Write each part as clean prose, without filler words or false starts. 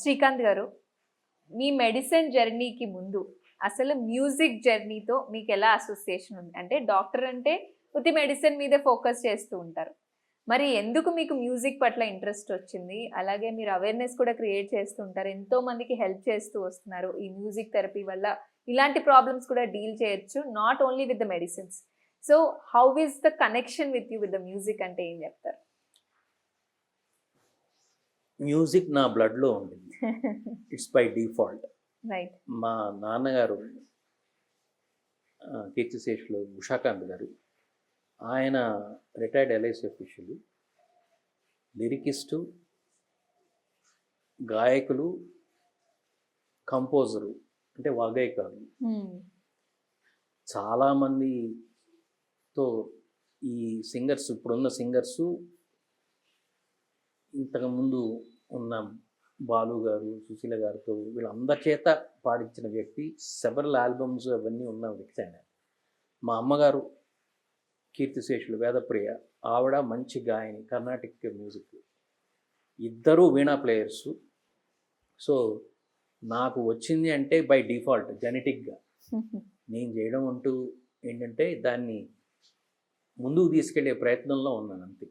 శ్రీకాంత్ గారు, మీ మెడిసిన్ జర్నీకి ముందు అసలు మ్యూజిక్ జర్నీతో మీకు ఎలా అసోసియేషన్ ఉంది? అంటే డాక్టర్ అంటే ఉత్తి మెడిసిన్ మీదే ఫోకస్ చేస్తూ ఉంటారు. మరి ఎందుకు మీకు మ్యూజిక్ పట్ల ఇంట్రెస్ట్ వచ్చింది? అలాగే మీరు అవేర్‌నెస్ కూడా క్రియేట్ చేస్తూ ఉంటారు. ఎంతో మందికి హెల్ప్ చేస్తూ వస్తున్నారు. ఈ మ్యూజిక్ థెరపీ వల్ల ఇలాంటి ప్రాబ్లమ్స్ కూడా డీల్ చేయొచ్చు. Not only with the medicines. So how is the connection with you with the music అంటే ఏం చెప్తారు? మ్యూజిక్ నా బ్లడ్‌లో ఉండింది. It's by default. రైట్. మా నాన్నగారు కీర్తిశేషులు ఉషాకాంత్ గారు. ఆయన రిటైర్డ్ ఎల్ఐసి అఫీషియల్, లిరికిస్టు, గాయకులు, కంపోజరు అంటే వాగ్గేయకారులు. చాలామందితో ఈ సింగర్స్, ఇప్పుడున్న సింగర్సు, ఇంతకుముందు ఉన్న బాలు గారు, సుశీల గారితో వీళ్ళందరి చేత పాడించిన వ్యక్తి. సెవెరల్ ఆల్బమ్స్ అవన్నీ ఉన్న వ్యక్తి ఆయన. మా అమ్మగారు కీర్తిశేషులు వేదప్రియ, ఆవిడ మంచి గాయని, కర్ణాటిక్ మ్యూజిక్. ఇద్దరూ వీణా ప్లేయర్సు. సో నాకు వచ్చింది అంటే బై డిఫాల్ట్ జెనెటిక్గా. నేను చేయడం అంటూ ఏంటంటే దాన్ని ముందుకు తీసుకెళ్లే ప్రయత్నంలో ఉన్నాను అంతే.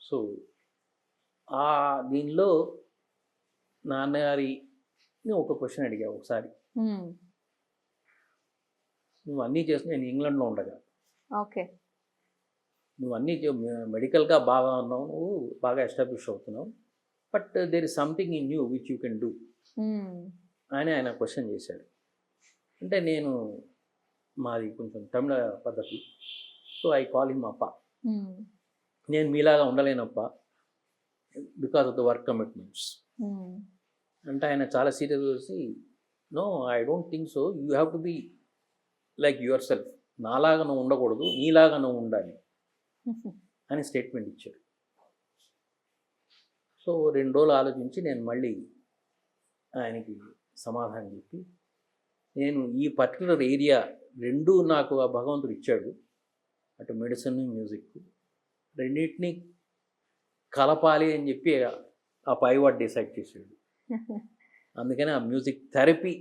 సో దీనిలో నాన్నగారిని ఒక క్వశ్చన్ అడిగా ఒకసారి. నువ్వు అన్నీ చేసి నేను ఇంగ్లాండ్లో ఉండగా, ఓకే, నువ్వు అన్నీ మెడికల్గా బాగా ఉన్నావు, నువ్వు బాగా ఎస్టాబ్లిష్ అవుతున్నావు, but there is something in you which you can do అని ఆయన క్వశ్చన్ చేశాడు. అంటే నేను, మాది కొంచెం తమిళ పద్ధతి, సో ఐ కాల్ హిమ్ అప్ప. నేను మీలాగా ఉండలేనప్ప, because of the work commitments అంటే ఆయన చాలా సీరియస్ వచ్చి, no I don't think so, you have to be like yourself. నాలాగా నువ్వు ఉండకూడదు, నీలాగా నువ్వు ఉండాలి అని స్టేట్మెంట్ ఇచ్చారు. సో 2 రోజులు ఆలోచించి నేను మళ్ళీ ఆయనకి సమాధానం చెప్పి, నేను ఈ పర్టికులర్ ఏరియా రెండూ నాకు ఆ భగవంతుడు ఇచ్చాడు, అటు మెడిసిన్, మ్యూజిక్ రెండింటినీ కలపాలి అని చెప్పి ఆ పైవాడు డిసైడ్ చేశాడు. అందుకని ఆ మ్యూజిక్ థెరపీ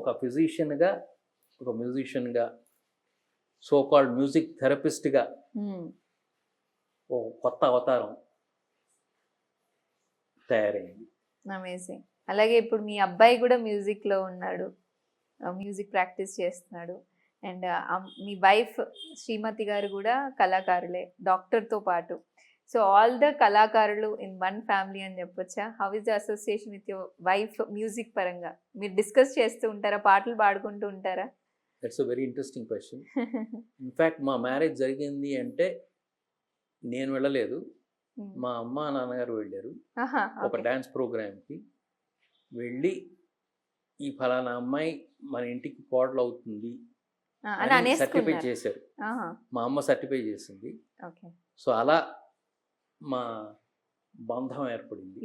ఒక ఫిజిషియన్గా, ఒక మ్యూజిషియన్గా, సో కాల్డ్ మ్యూజిక్ థెరపిస్ట్గా ఒక కొత్త అవతారం తయారైంది. అమేజింగ్. అలాగే ఇప్పుడు మీ అబ్బాయి కూడా మ్యూజిక్లో ఉన్నాడు, మ్యూజిక్ ప్రాక్టీస్ చేస్తున్నాడు. అండ్ మీ వైఫ్ శ్రీమతి గారు కూడా కళాకారులే, డాక్టర్తో పాటు. సో ఆల్ ద కళాకారులు ఇన్ వన్ ఫ్యామిలీ అని చెప్పొచ్చా? How is the association with your wife music పరంగా? మీరు డిస్కస్ చేస్తూ ఉంటారా, పాటలు పాడుకుంటూ ఉంటారా? That's a very interesting question. In fact మా మ్యారేజ్ జరిగింది అంటే నేను వెళ్ళలేదు, మా అమ్మ నాన్నగారు వెళ్ళారు ఒక డ్యాన్స్ ప్రోగ్రామ్కి. వెళ్ళి ఈ ఫలానా అమ్మాయి మన ఇంటికి కోడలు అవుతుంది అని సర్టిఫై చేశారు. మా అమ్మ సర్టిఫై చేసింది. సో అలా మా బంధం ఏర్పడింది.